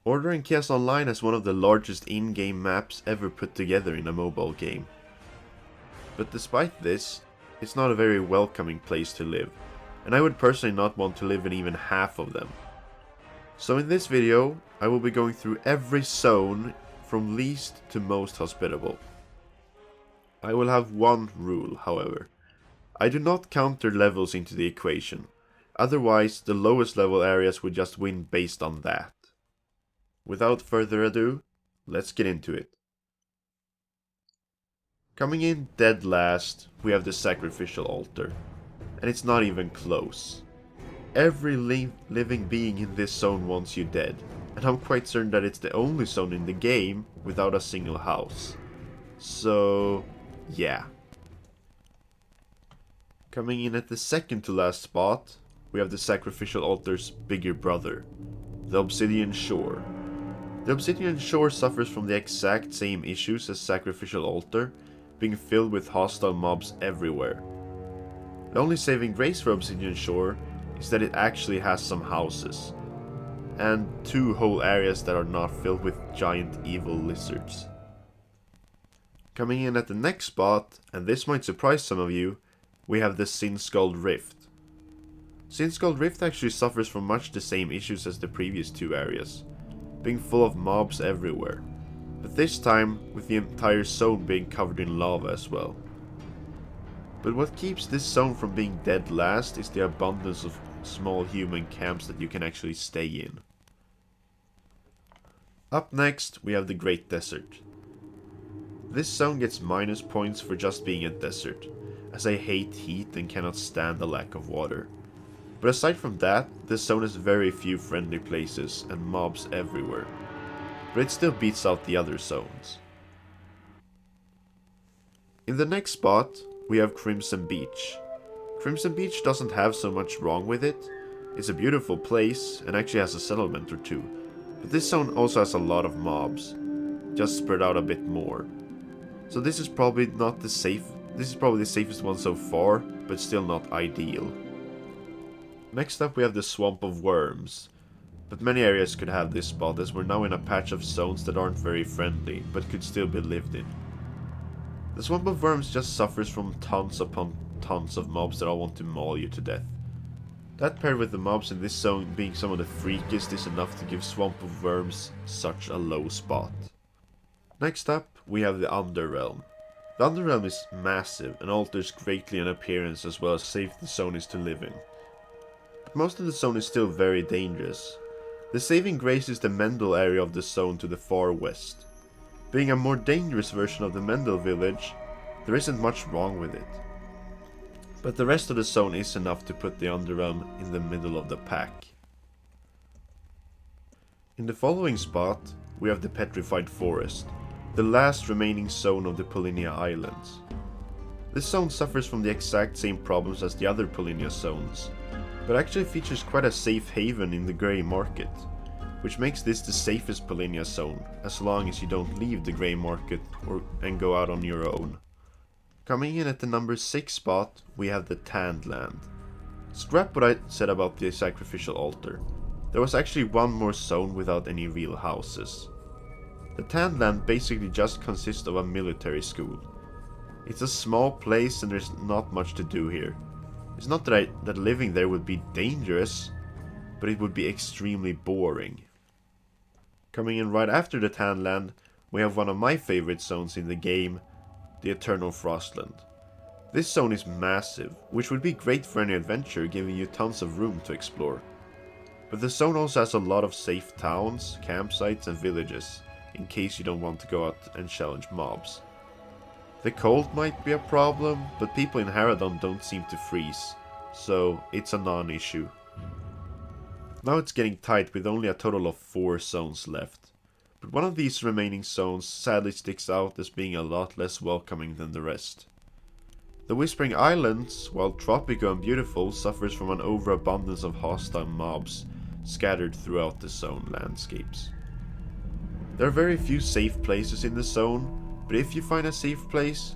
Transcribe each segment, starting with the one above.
Ordering Chaos Online has one of the largest in-game maps ever put together in a mobile game. But despite this, it's not a very welcoming place to live, and I would personally not want to live in even half of them. So in this video, I will be going through every zone from least to most hospitable. I will have one rule, however. I do not count their levels into the equation, otherwise the lowest level areas would just win based on that. Without further ado, let's get into it. Coming in dead last, we have the Sacrificial Altar, and it's not even close. Every living being in this zone wants you dead, and I'm quite certain that it's the only zone in the game without a single house. So, yeah. Coming in at the second to last spot, we have the Sacrificial Altar's bigger brother, the Obsidian Shore. The Obsidian Shore suffers from the exact same issues as Sacrificial Altar, being filled with hostile mobs everywhere. The only saving grace for Obsidian Shore is that it actually has some houses, and 2 whole areas that are not filled with giant evil lizards. Coming in at the next spot, and this might surprise some of you, we have the Sin-Skull Rift. Sin-Skull Rift actually suffers from much the same issues as the previous 2 areas, being full of mobs everywhere, but this time with the entire zone being covered in lava as well. But what keeps this zone from being dead last is the abundance of small human camps that you can actually stay in. Up next, we have the Great Desert. This zone gets minus points for just being a desert, as I hate heat and cannot stand the lack of water. But aside from that, this zone has very few friendly places and mobs everywhere. But it still beats out the other zones. In the next spot, we have Crimson Beach. Crimson Beach doesn't have so much wrong with it. It's a beautiful place and actually has a settlement or 2. But this zone also has a lot of mobs, just spread out a bit more. So this is probably the safest one so far, but still not ideal. Next up we have the Swamp of Worms. But many areas could have this spot, as we're now in a patch of zones that aren't very friendly, but could still be lived in. The Swamp of Worms just suffers from tons upon tons of mobs that all want to maul you to death. That paired with the mobs in this zone being some of the freakiest is enough to give Swamp of Worms such a low spot. Next up we have the Underrealm. The Underrealm is massive and alters greatly in appearance as well as safe the zone is to live in. But most of the zone is still very dangerous. The saving grace is the Mendel area of the zone to the far west. Being a more dangerous version of the Mendel village, there isn't much wrong with it. But the rest of the zone is enough to put the Underrealm in the middle of the pack. In the following spot, we have the Petrified Forest, the last remaining zone of the Polinia Islands. This zone suffers from the exact same problems as the other Polinia zones, but actually features quite a safe haven in the Grey Market, which makes this the safest Polinia zone, as long as you don't leave the Grey Market and go out on your own. Coming in at the number 6 spot, we have the Tanned Land. Scrap what I said about the Sacrificial Altar. There was actually one more zone without any real houses. The Tanned Land basically just consists of a military school. It's a small place and there's not much to do here. It's not that living there would be dangerous, but it would be extremely boring. Coming in right after the Tanned Land, we have one of my favorite zones in the game, the Eternal Frostland. This zone is massive, which would be great for any adventure, giving you tons of room to explore. But the zone also has a lot of safe towns, campsites and villages, in case you don't want to go out and challenge mobs. The cold might be a problem, but people in Haradon don't seem to freeze, so it's a non-issue. Now it's getting tight with only a total of 4 zones left, but one of these remaining zones sadly sticks out as being a lot less welcoming than the rest. The Whispering Islands, while tropical and beautiful, suffers from an overabundance of hostile mobs scattered throughout the zone landscapes. There are very few safe places in the zone, but if you find a safe place,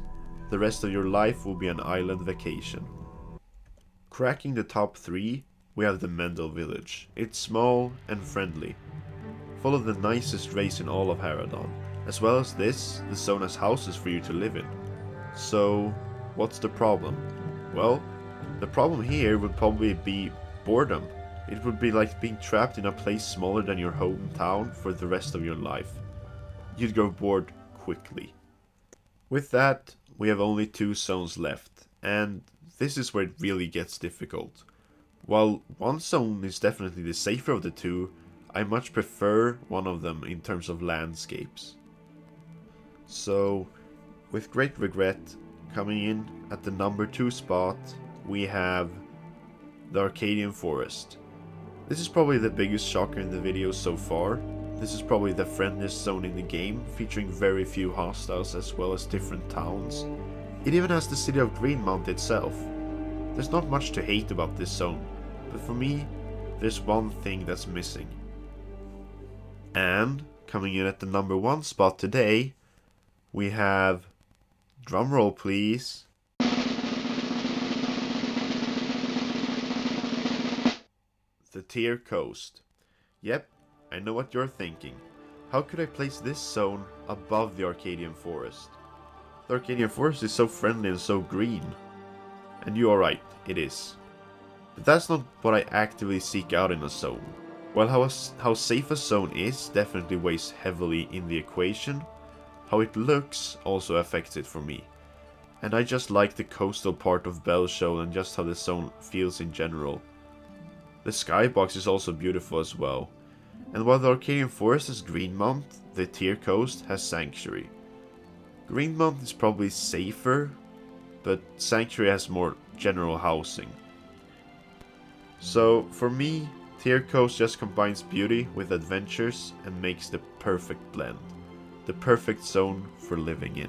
the rest of your life will be an island vacation. Cracking the top 3, we have the Mendel village. It's small and friendly. follow the nicest race in all of Haradon. As well as this, the zone has houses for you to live in. So, what's the problem? Well, the problem here would probably be boredom. It would be like being trapped in a place smaller than your hometown for the rest of your life. You'd grow bored quickly. With that, we have only 2 zones left, and this is where it really gets difficult. While one zone is definitely the safer of the 2, I much prefer one of them in terms of landscapes. So, with great regret, coming in at the number 2 spot, we have the Arcadian Forest. This is probably the biggest shocker in the video so far. This is probably the friendliest zone in the game, featuring very few hostiles as well as different towns. It even has the city of Greenmount itself. There's not much to hate about this zone, but for me, there's one thing that's missing. And, coming in at the number 1 spot today, we have, drumroll please, the Tier Coast. Yep, I know what you're thinking. How could I place this zone above the Arcadian Forest? The Arcadian Forest is so friendly and so green. And you are right, it is. But that's not what I actively seek out in a zone. While how safe a zone is definitely weighs heavily in the equation, how it looks also affects it for me. And I just like the coastal part of Belshow and just how the zone feels in general. The skybox is also beautiful as well. And while the Arcadian Forest has Greenmount, the Tier Coast has Sanctuary. Greenmount is probably safer, but Sanctuary has more general housing. So for me, Tier Coast just combines beauty with adventures and makes the perfect blend. The perfect zone for living in.